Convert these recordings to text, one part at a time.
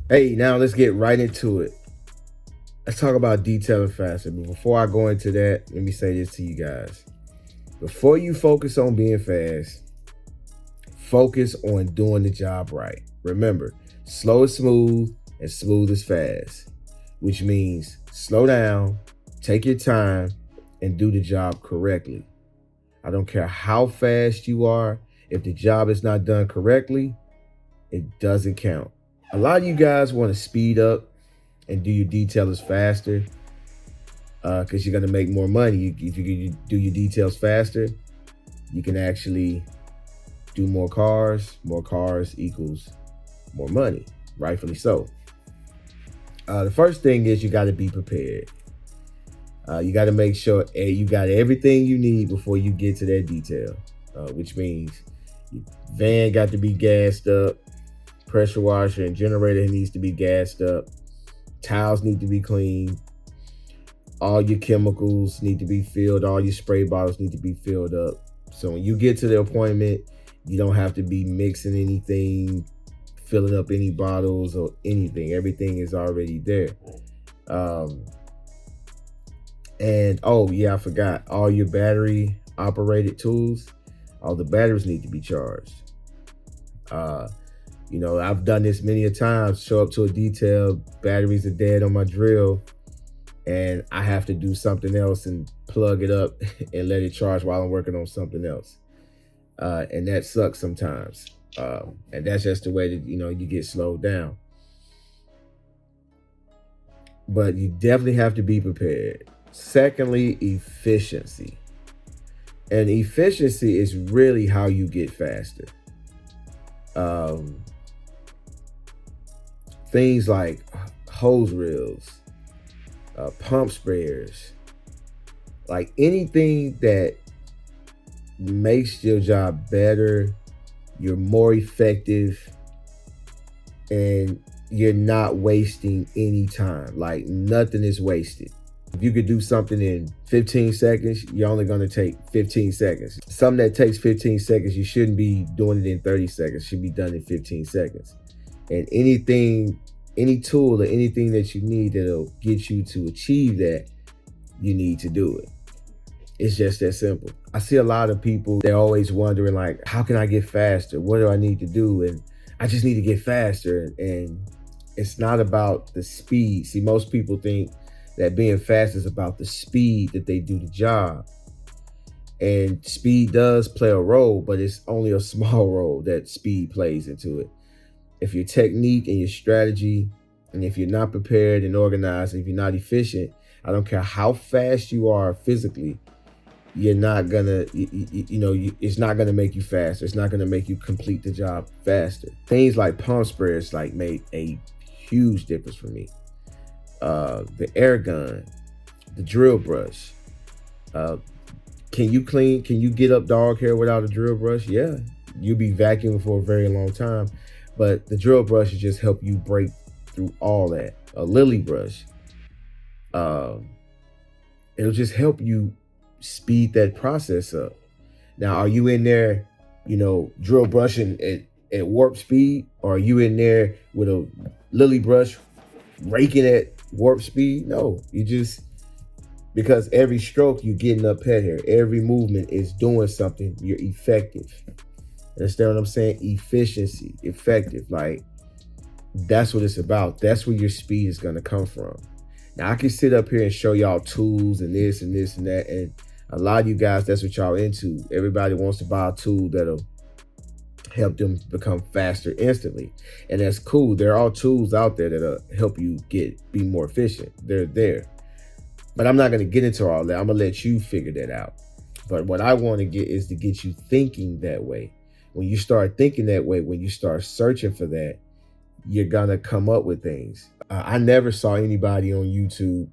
Hey, now let's get right into it. Let's talk about detailing faster. But before I go into that, let me say this to you guys. Before you focus on being fast, focus on doing the job right. Remember, slow is smooth and smooth is fast, which means slow down, take your time, and do the job correctly. I don't care how fast you are, if the job is not done correctly, it doesn't count. A lot of you guys want to speed up and do your details faster because you're going to make more money. If you do your details faster, you can actually do more cars. More cars equals more money, rightfully so. The first thing is you got to be prepared. You got to make sure you got everything you need before you get to that detail, which means your van got to be gassed up, pressure washer and generator needs to be gassed up, towels need to be cleaned, all your chemicals need to be filled, all your spray bottles need to be filled up. So when you get to the appointment, you don't have to be mixing anything, filling up any bottles or anything. Everything is already there. And oh yeah, I forgot, all your battery operated tools, all the batteries need to be charged. I've done this many a times, show up to a detail, batteries are dead on my drill, and I have to do something else and plug it up and let it charge while I'm working on something else. And that sucks sometimes. And that's just the way that, you get slowed down. But you definitely have to be prepared. Secondly, efficiency. And efficiency is really how you get faster. Things like hose reels, pump sprayers, like anything that makes your job better, you're more effective, and you're not wasting any time. Like nothing is wasted. If you could do something in 15 seconds, you're only going to take 15 seconds. Something that takes 15 seconds, you shouldn't be doing it in 30 seconds. It should be done in 15 seconds. And any tool or anything that you need that'll get you to achieve that, you need to do it. It's just that simple. I see a lot of people, they're always wondering like, how can I get faster? What do I need to do? And I just need to get faster. And it's not about the speed. See, most people think that being fast is about the speed that they do the job. And speed does play a role, but it's only a small role that speed plays into it. If your technique and your strategy, and if you're not prepared and organized, if you're not efficient, I don't care how fast you are physically, you're not gonna, it's not gonna make you faster. It's not gonna make you complete the job faster. Things like pump sprayers like made a huge difference for me. The air gun, the drill brush. Can you get up dog hair without a drill brush? Yeah, you'll be vacuuming for a very long time. But the drill brush will just help you break through all that. A lily brush, it'll just help you speed that process up. Now, are you in there, drill brushing at warp speed? Or are you in there with a lily brush raking at warp speed? No, because every stroke you're getting up pet hair, every movement is doing something, you're effective. Understand what I'm saying? Efficiency, effective. Like, that's what it's about. That's where your speed is going to come from. Now, I can sit up here and show y'all tools and this and this and that. And a lot of you guys, that's what y'all into. Everybody wants to buy a tool that'll help them become faster instantly. And that's cool. There are tools out there that'll help you be more efficient. They're there. But I'm not going to get into all that. I'm going to let you figure that out. But what I want to get is to get you thinking that way. When you start thinking that way, when you start searching for that, you're going to come up with things. I never saw anybody on YouTube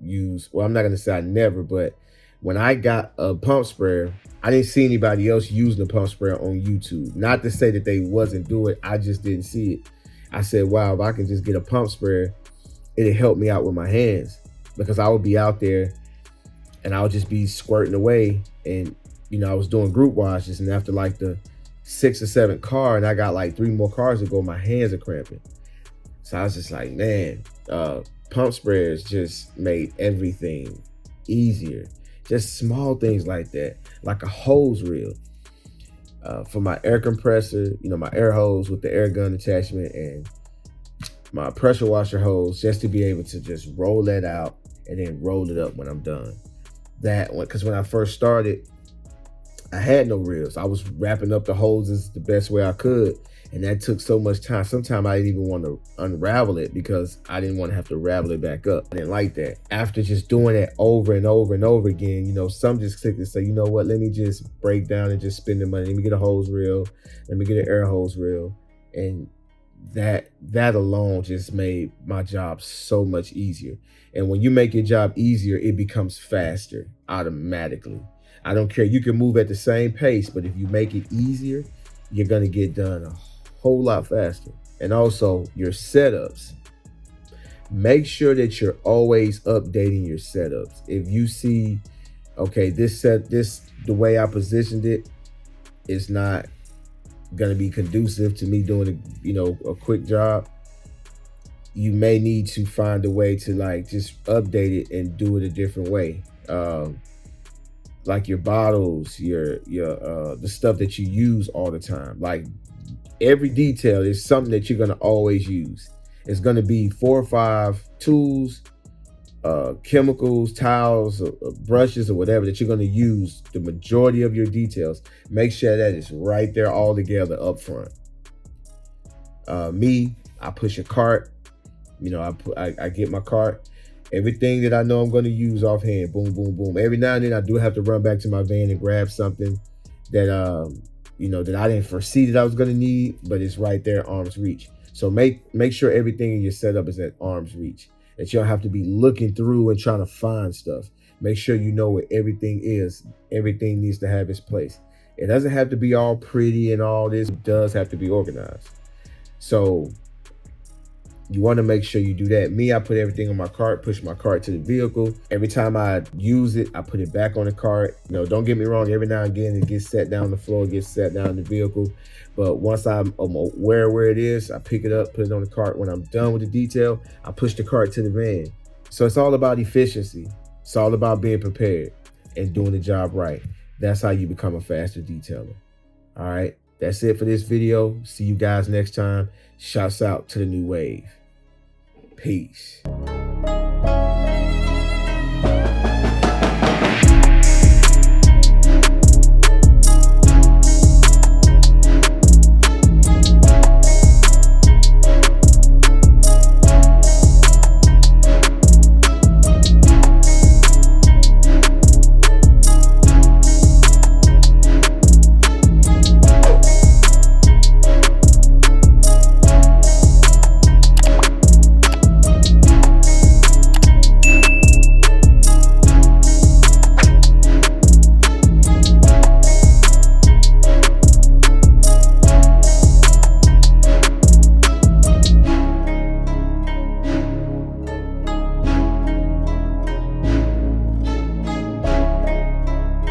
I'm not going to say I never, but when I got a pump sprayer, I didn't see anybody else using the pump sprayer on YouTube. Not to say that they wasn't doing it, I just didn't see it. I said, wow, if I can just get a pump sprayer, it'll help me out with my hands, because I would be out there and I would just be squirting away. And, I was doing group washes, and after like the 6th or 7th car, and I got like 3 more cars to go, my hands are cramping. So I was just like, man, pump sprayers just made everything easier. Just small things like that, like a hose reel for my air compressor, my air hose with the air gun attachment, and my pressure washer hose, just to be able to just roll that out and then roll it up when I'm done. That one, because when I first started, I had no reels. I was wrapping up the hoses the best way I could, and that took so much time. Sometimes I didn't even want to unravel it because I didn't want to have to ravel it back up. I didn't like that. After just doing it over and over and over again, some just click and say, you know what, let me just break down and just spend the money. Let me get a hose reel. Let me get an air hose reel. And that alone just made my job so much easier. And when you make your job easier, it becomes faster automatically. I don't care. You can move at the same pace, but if you make it easier, you're going to get done a whole lot faster. And also your setups. Make sure that you're always updating your setups. If you see, okay, the way I positioned it is not going to be conducive to me doing a quick job, you may need to find a way to just update it and do it a different way. Like your bottles, your the stuff that you use all the time. Like every detail is something that you're gonna always use. It's gonna be 4 or 5 tools, chemicals, towels, brushes, or whatever that you're gonna use. The majority of your details, make sure that it's right there all together up front. I push a cart. I get my cart. Everything that I know I'm going to use offhand, boom, boom, boom. Every now and then I do have to run back to my van and grab something that, that I didn't foresee that I was going to need, but it's right there, arm's reach. So make sure everything in your setup is at arm's reach, that you don't have to be looking through and trying to find stuff. Make sure you know where everything is. Everything needs to have its place. It doesn't have to be all pretty and all this. It does have to be organized. So you want to make sure you do that. I put everything on my cart, push my cart to the vehicle. Every time I use it, I put it back on the cart. Don't get me wrong. Every now and again, it gets set down on the floor, gets set down in the vehicle. But once I'm aware where it is, I pick it up, put it on the cart. When I'm done with the detail, I push the cart to the van. So it's all about efficiency. It's all about being prepared and doing the job right. That's how you become a faster detailer. All right. That's it for this video. See you guys next time. Shouts out to the new wave. Peace.